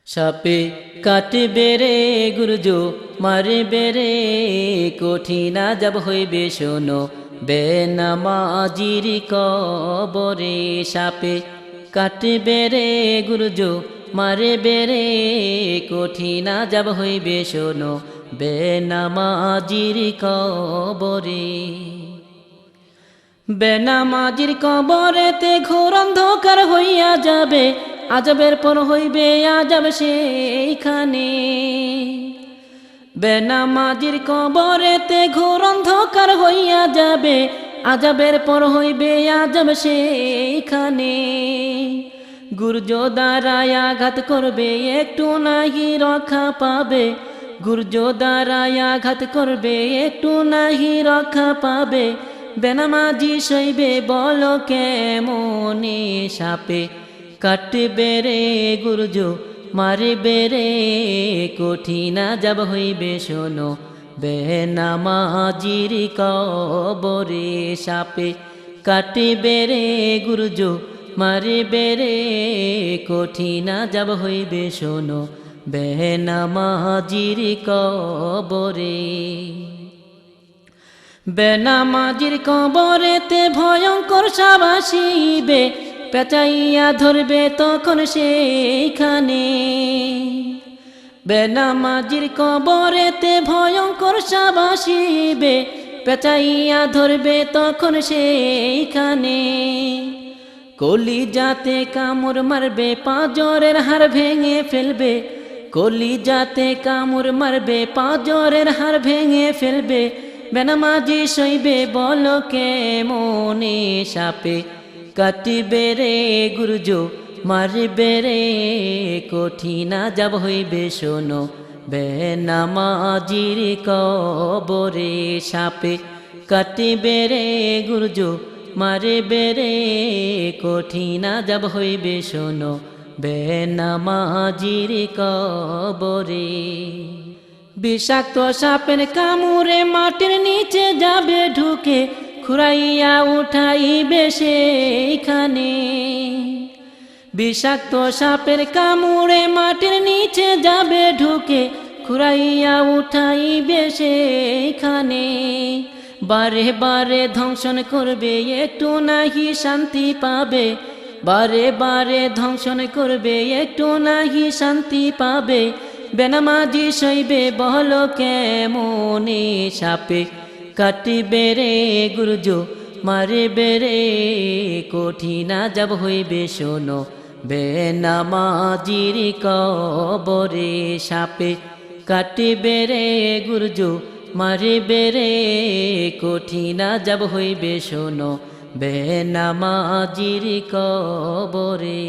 সাপে কাটবে রে গুরজো মারবে রে কঠিন আযাব হইবে শোনো বেনামাজির কবরে। সাপে কাটবে রে গুরজো মারবে রে কঠিন আযাব হইবে শোনো বেনামাজির কবরে। বেনামাজির কবরেতে ঘোর অন্ধকার হইয়া যাবে, আযাবের পর হইবে আযাব সেইখানে। বেনামাজির কবরেতে ঘোর অন্ধকার হইয়া যাবে, আযাবের পর হইবে আযাব সেইখানে। গুর্জ দ্বারায় আঘাত করবে একটু নাহি রক্ষা পাবে, গুর্জ দ্বারায় আঘাত করবে একটু নাহি রক্ষা পাবে। বেনামাজি সইবে বলো কেমনে। সাপে কাটবে রে গুর্জ মারবে রে কঠিন আযাব হইবে শোনো বেনামাজির কবরে। সাপে কাটবে রে গুর্জ মারবে রে কঠিন আযাব হইবে শোনো বেনামাজির কবরে। বেনামাজির কবরেতে ভয়ঙ্কর সাপ আসিবে, পেঁচাইয়া ধরবে তখন সেইখানে। বেনামাজির কবরেতে ভয়ঙ্কর সাপ আসিবে, পেঁচাইয়া ধরবে তখন সেইখানে। কলিজাতে কামড় মারবে পাঁজরের হাড় ভেঙে ফেলবে, কলিজাতে কামড় মারবে পাঁজরের হাড় ভেঙে ফেলবে। বেনামাজি সইবে বলো কেমনে। সাপে কাটবে রে গুর্জ মারবে রে কঠিন আযাব হইবে শোনো বেনামাজির কবরে। সাপে কাটবে রে গুর্জ মারবে রে কঠিন আযাব হইবে শোনো বেনামাজির কবরে। বিষাক্ত সাপের কামড়ে মাটির নিচে যাবে ঢুকে, খুঁড়াইয়া উঠাইবে সেইখানে। বিষাক্ত সাপের কামড়ে মাটির নিচে যাবে ঢুকে, খুঁড়াইয়া উঠাইবে সেইখানে। বারে বারে ধ্বংসন করবে একটু নাহি শান্তি পাবে, বারে বারে ধ্বংসন করবে একটু নাহি শান্তি পাবে। বেনামাজি সইবে বলো কেমনে। সাপে কাটবে রে গুর্জ মারবে রে কঠিন আযাব হইবে শোনো বেনামাজির কবরে। সাপে কাটবে রে গুর্জ মারবে রে কঠিন আযাব হইবে শোনো বেনামাজির কবরে।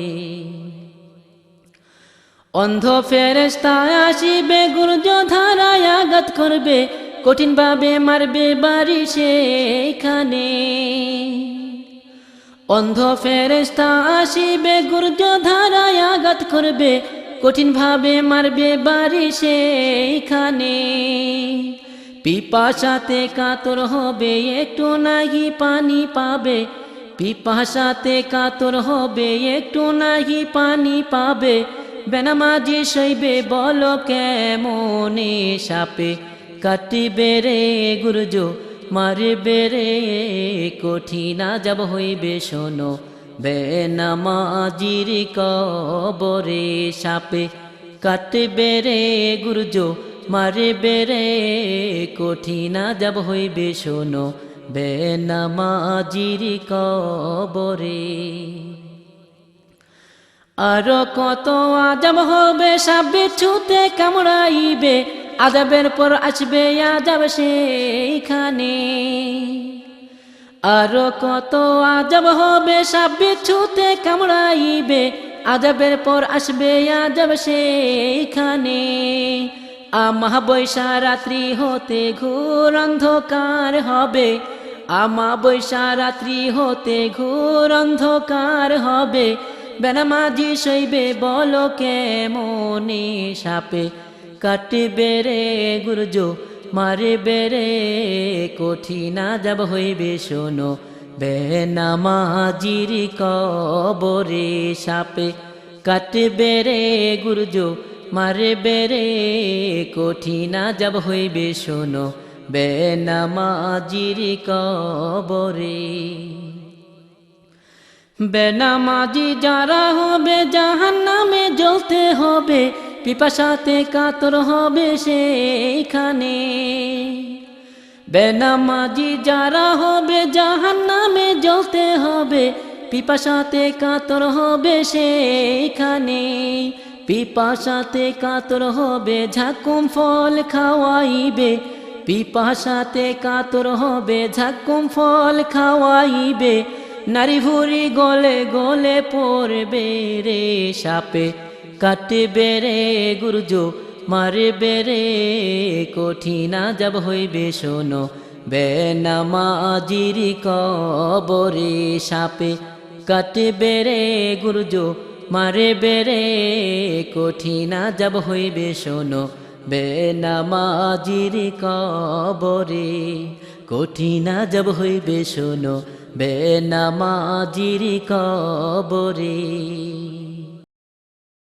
অন্ধ ফেরেশতা আসিবে গুর্জ ধারায় আঘাত করবে, কঠিন ভাবে মারবে বাড়ি সেইখানে। অন্ধ ফেরেশতা আসিবে গুর্জ ধারায় আঘাত করবে, কঠিন ভাবে মারবে বাড়ি সেইখানে। পিপাসাতে কাতর হবে একটু নাহি পানি পাবে, পিপাসাতে কাতর হবে একটু নাহি পানি পাবে। বেনামাজি সইবে বলো কেমনে। সাপে কাটবে রে গুর্জ মারবে রে কঠিন আযাব হইবে শোনো বেনামাজির কবরে। সাপে কাটবে রে গুর্জ মারবে রে কঠিন আযাব হইবে শোনো বেনামাজির কবরে। আরো কত আযাব হবে সাপ বিচ্ছুতে কামড়াইবে, আযাবের পর আসবে আযাব সেইখানে। আরো কত আযাব হবে সাপ বিচ্ছুতে কামড়াইবে, আযাবের পর আসবে আযাব সেইখানে। আমাবস্যা রাত্রি হতে ঘোর অন্ধকার হবে, আমাবস্যা রাত্রি হতে ঘোর অন্ধকার হবে। বেনামাজি সইবে বলো কেমনে। সাপে কাটবে রে গুর্জ মারবে রে কঠিন আযাব হইবে শোনো বেনামাজির কবরে। সাপে কাটবে রে গুরুজ মারবে রে কঠিন আযাব হইবে শোনো বেনামাজির কবরে। বেনামাজি যারা হবে জাহান্নামে জ্বলতে হবে, পিপাসাতে কাতর হবে সেইখানে। বেনামাজি যারা হবে জাহান্নামে জ্বলতে হবে, পিপাসাতে কাতর হবে সেইখানে। পিপাসাতে কাতর হবে ঝাকুম ফল খাওয়াইবে, পিপাসাতে কাতর হবে ঝাকুম ফল খাওয়াইবে। নারী ভুরি গলে গলে পড়বে রে সাপে, কাটবে রে গুরুজ মারবে রে কঠিন আযাব হইবে শোনো বেনামাজির কবরে। সাপে কাটবে রে গুরুজ মারবে রে কঠিন আযাব হইবে শোনো বেনামাজির কবরে। কঠিন আযাব হইবে শোনো বেনামাজির কবরে।